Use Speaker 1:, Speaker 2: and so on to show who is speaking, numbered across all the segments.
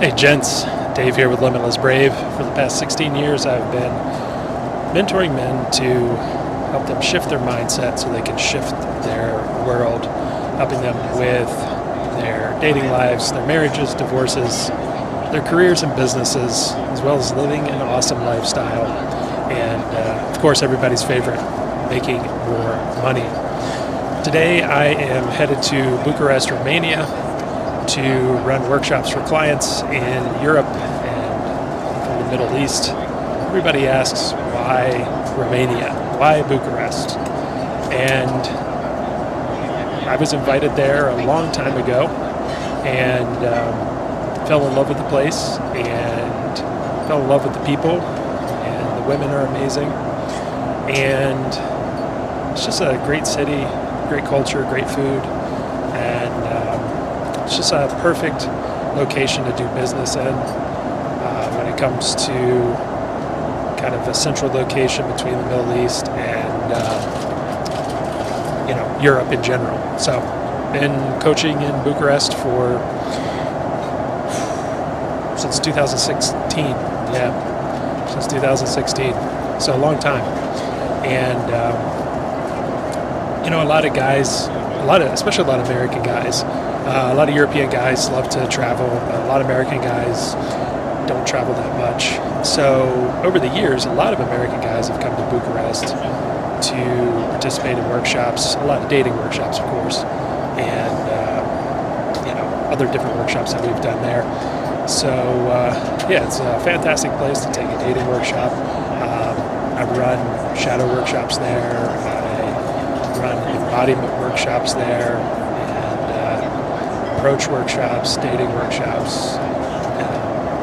Speaker 1: Hey gents, Dave here with Limitless Brave. For the past 16 years I've been mentoring men to help them shift their mindset so they can shift their world, helping them with their dating lives, their marriages, divorces, their careers and businesses, as well as living an awesome lifestyle. And of course everybody's favorite, making more money. Today I am headed to Bucharest, Romania to run workshops for clients in Europe and from the Middle East. Everybody asks, why Romania? Why Bucharest? And I was invited there a long time ago and fell in love with the place and fell in love with the people, and the women are amazing. And it's just a great city, great culture, great food, and it's just a perfect location to do business in when it comes to kind of a central location between the Middle East and Europe in general. So been coaching in Bucharest since 2016. Yeah, since 2016. So a long time. And a lot of guys, especially a lot of American guys, a lot of European guys love to travel. A lot of American guys don't travel that much. So over the years, a lot of American guys have come to Bucharest to participate in workshops, a lot of dating workshops, of course, and other different workshops that we've done there. So it's a fantastic place to take a dating workshop. I run shadow workshops there. I run embodiment workshops there, and approach workshops, dating workshops,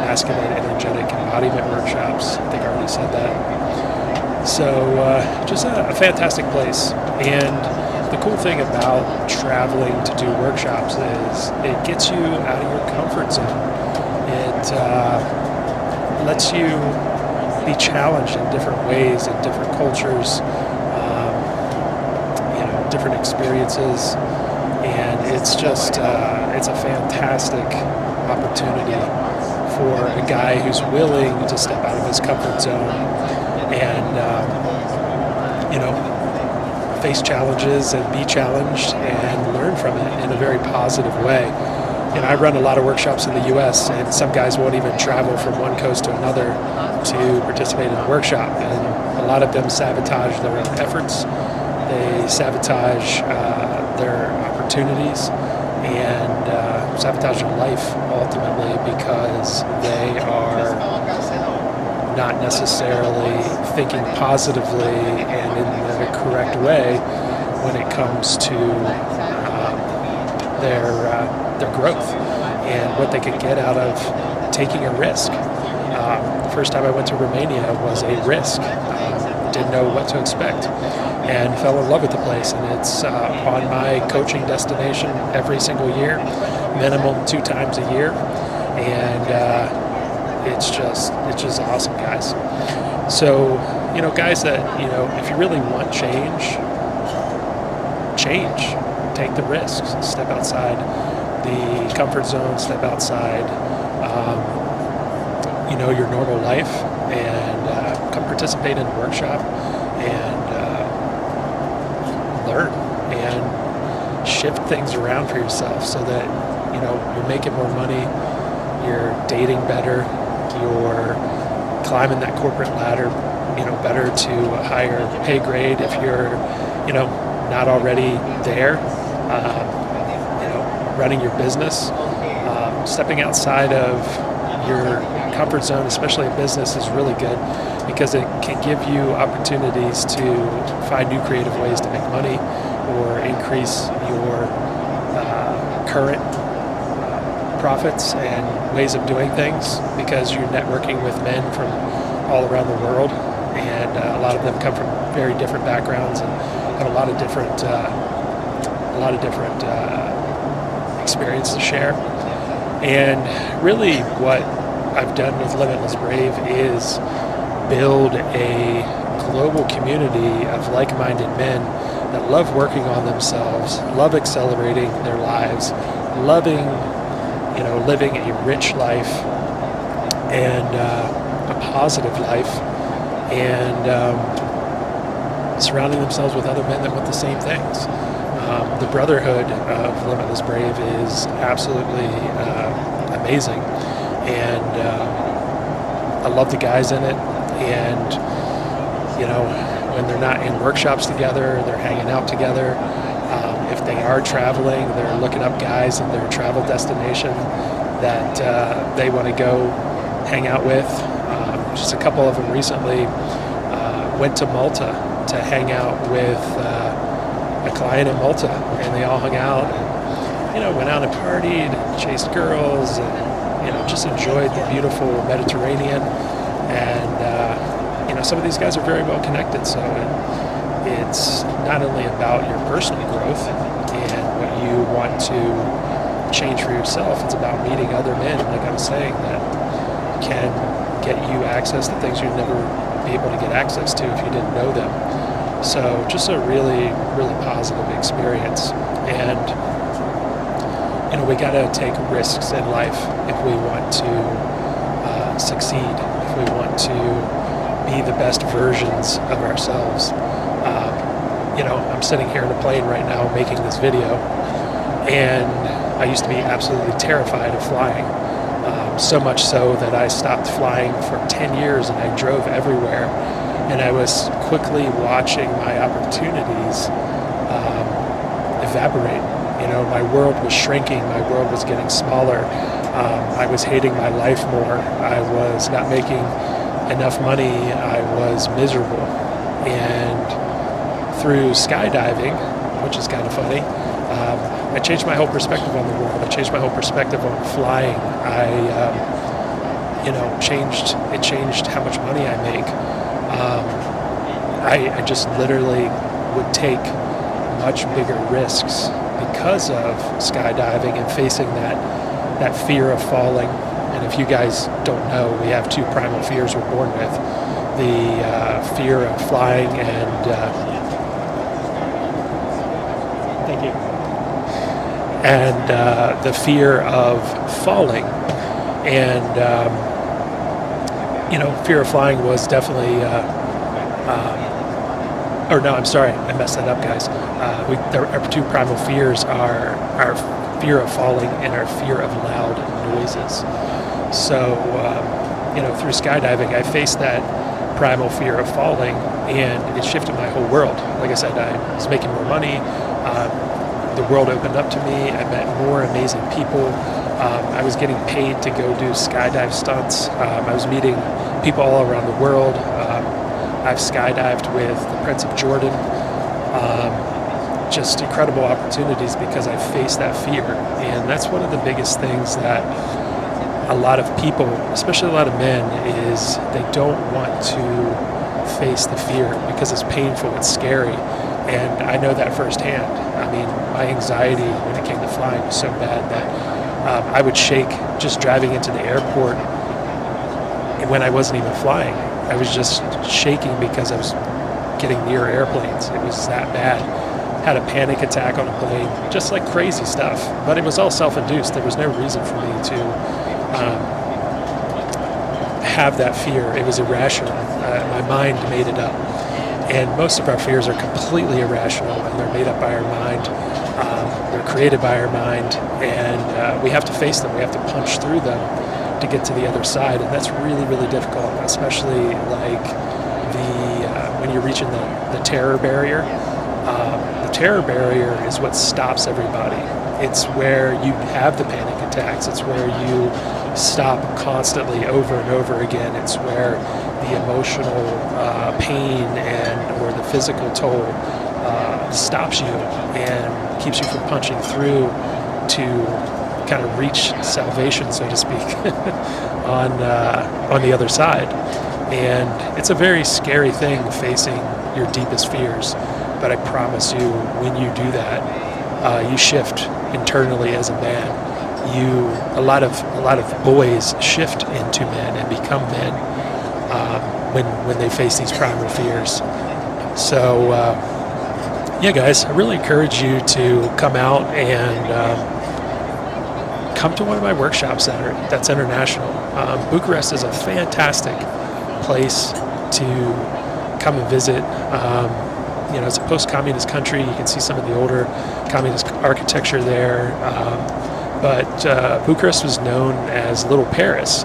Speaker 1: masculine energetic embodiment workshops. I think I already said that. So just a fantastic place. And the cool thing about traveling to do workshops is it gets you out of your comfort zone. It lets you be challenged in different ways, in different cultures, different experiences. And it's just, it's a fantastic opportunity for a guy who's willing to step out of his comfort zone and, face challenges and be challenged and learn from it in a very positive way. I run a lot of workshops in the U.S., and some guys won't even travel from one coast to another to participate in a workshop, and a lot of them sabotage their own efforts. They sabotage their opportunities and sabotage their life ultimately because they are not necessarily thinking positively and in the correct way when it comes to their growth and what they can get out of taking a risk. The first time I went to Romania was a risk. Didn't know what to expect and fell in love with the place, and it's on my coaching destination every single year, minimum 2 times a year, and it's just awesome, guys. So guys that if you really want change, take the risks, step outside the comfort zone, step outside your normal life, and come participate in a workshop and learn and shift things around for yourself so that you're making more money, you're dating better, you're climbing that corporate ladder better to a higher pay grade if you're not already there, running your business. Stepping outside of your comfort zone, especially in business, is really good because it can give you opportunities to find new creative ways to make money or increase your current profits and ways of doing things, because you're networking with men from all around the world, and a lot of them come from very different backgrounds and have a lot of different experience to share. And really what I've done with Limitless Brave is build a global community of like-minded men that love working on themselves, love accelerating their lives, loving living a rich life and a positive life, and surrounding themselves with other men that want the same things. The brotherhood of Limitless Brave is absolutely amazing, and I love the guys in it. And when they're not in workshops together, they're hanging out together. If they are traveling, they're looking up guys in their travel destination that they want to go hang out with. Just a couple of them recently went to Malta to hang out with a client in Malta, and they all hung out and went out and partied and chased girls and just enjoyed the beautiful Mediterranean. And some of these guys are very well connected, so it's not only about your personal growth and what you want to change for yourself, it's about meeting other men, like I was saying, that can get you access to things you'd never be able to get access to if you didn't know them. So just a really, really positive experience. And we got to take risks in life if we want to succeed, if we want to be the best versions of ourselves. I'm sitting here in a plane right now making this video, and I used to be absolutely terrified of flying, so much so that I stopped flying for 10 years and I drove everywhere, and I was quickly watching my opportunities evaporate. My world was shrinking, my world was getting smaller. I was hating my life more. I was not making enough money. I was miserable. And through skydiving, which is kind of funny, I changed my whole perspective on the world. I changed my whole perspective on flying. It changed how much money I make. I just literally would take much bigger risks because of skydiving and facing that fear of falling. And if you guys don't know, we have two primal fears we're born with: the fear of flying and thank you, and the fear of falling. And fear of flying was definitely or no, I'm sorry, I messed that up, guys. Our two primal fears are our fear of falling and our fear of loud noises. So, through skydiving, I faced that primal fear of falling, and it shifted my whole world. Like I said, I was making more money. The world opened up to me. I met more amazing people. I was getting paid to go do skydive stunts. I was meeting people all around the world. I've skydived with the Prince of Jordan. Just incredible opportunities because I faced that fear. And that's one of the biggest things that a lot of people, especially a lot of men, is they don't want to face the fear because it's painful, it's scary. And I know that firsthand. I mean, my anxiety when it came to flying was so bad that I would shake just driving into the airport. And when I wasn't even flying, I was just shaking because I was getting near airplanes. It was that bad. Had a panic attack on a plane, just like crazy stuff. But it was all self-induced. There was no reason for me to have that fear. It was irrational. My mind made it up. And most of our fears are completely irrational, and they're made up by our mind. They're created by our mind, and we have to face them. We have to punch through them to get to the other side, and that's really, really difficult, especially like when you're reaching the terror barrier. The terror barrier is what stops everybody. It's where you have the panic attacks. It's where you stop constantly over and over again. It's where the emotional pain or the physical toll stops you and keeps you from punching through to kind of reach salvation, so to speak, on the other side. And it's a very scary thing facing your deepest fears. But I promise you, when you do that, you shift internally as a man. A lot of boys shift into men and become men when they face these primal fears. So yeah, guys, I really encourage you to come out and come to one of my workshops that's international. Bucharest is a fantastic place to come and visit. It's a post-communist country. You can see some of the older communist architecture there. But Bucharest was known as Little Paris,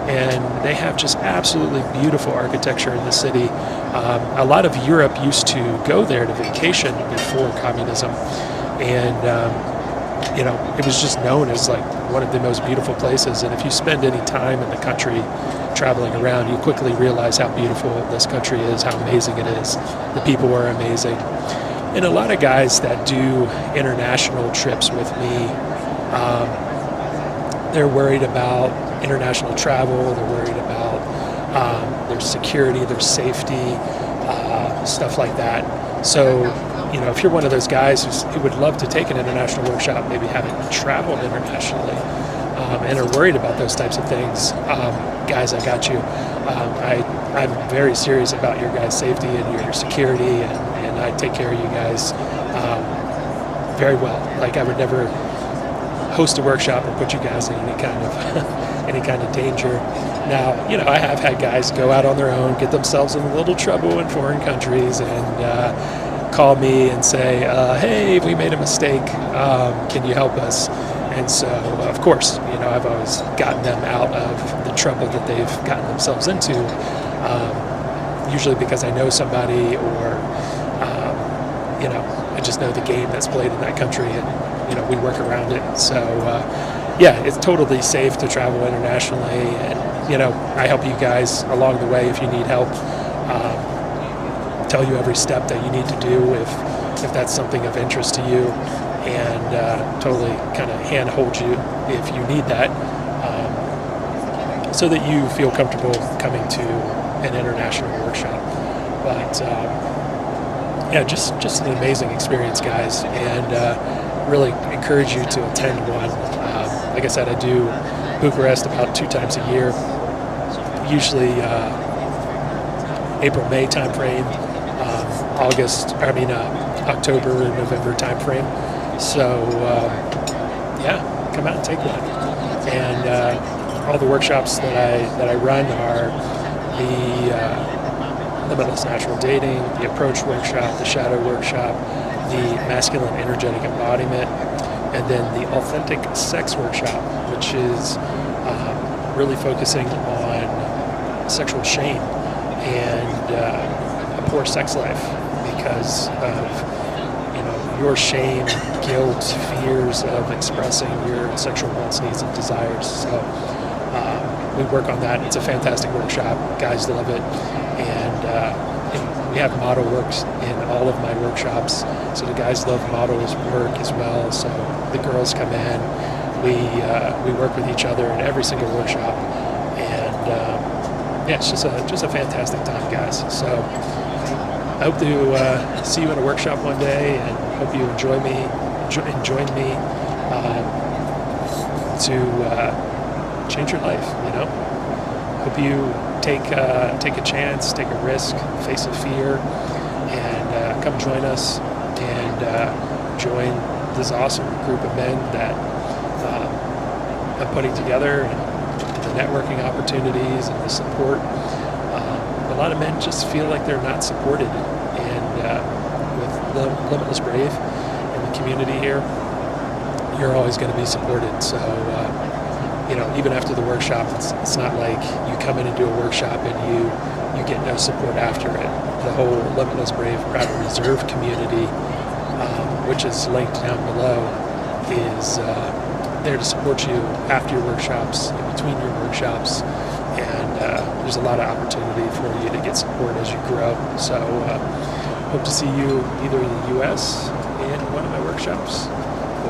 Speaker 1: and they have just absolutely beautiful architecture in the city. A lot of Europe used to go there to vacation before communism, and it was just known as like one of the most beautiful places. And if you spend any time in the country traveling around, you quickly realize how beautiful this country is, how amazing it is. The people are amazing. And a lot of guys that do international trips with me, they're worried about international travel, they're worried about their security, their safety, stuff like that. So, if you're one of those guys who would love to take an international workshop, maybe haven't traveled internationally, and are worried about those types of things, guys, I got you. I'm very serious about your guys' safety and your security, and I take care of you guys very well. Like, I would never host a workshop and put you guys in any kind of danger. Now, I have had guys go out on their own, get themselves in a little trouble in foreign countries, and call me and say, hey, we made a mistake, can you help us? And so, of course, I've always gotten them out of the trouble that they've gotten themselves into, usually because I know somebody, or I just know the game that's played in that country, and we work around it. So it's totally safe to travel internationally, and I help you guys along the way if you need help. Tell you every step that you need to do if that's something of interest to you, and totally kind of hand hold you if you need that, so that you feel comfortable coming to an international workshop. But just an amazing experience, guys, and really encourage you to attend one. Like I said, I do Bucharest about 2 times a year, usually April-May time frame, October and November time frame. So come out and take one. And all the workshops that I run are the Limitless Natural Dating, the Approach Workshop, the Shadow Workshop, the Masculine Energetic Embodiment, and then the Authentic Sex Workshop, which is really focusing on sexual shame and a poor sex life because of your shame, guilt, fears of expressing your sexual wants, needs, and desires. So we work on that. It's a fantastic workshop. Guys love it. And we have model works in all of my workshops. So the guys love models work as well. So the girls come in. We work with each other in every single workshop. And it's just a fantastic time, guys. So I hope to see you in a workshop one day, and hope you join me to change your life. Hope you take a chance, take a risk, face a fear, and come join us and join this awesome group of men that I'm putting together, and the networking opportunities and the support. A lot of men just feel like they're not supported, and with Limitless Brave and the community here, you're always going to be supported. So even after the workshop, it's not like you come in and do a workshop and you get no support after it. The whole Limitless Brave Private Reserve community, which is linked down below, is there to support you after your workshops, in between your workshops. And there's a lot of opportunity for you to get support as you grow. So hope to see you either in the U.S. in one of my workshops,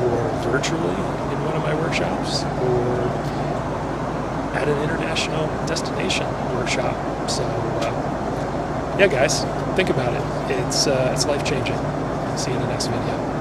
Speaker 1: or virtually in one of my workshops, or at an international destination workshop. So guys, think about it. It's life-changing. See you in the next video.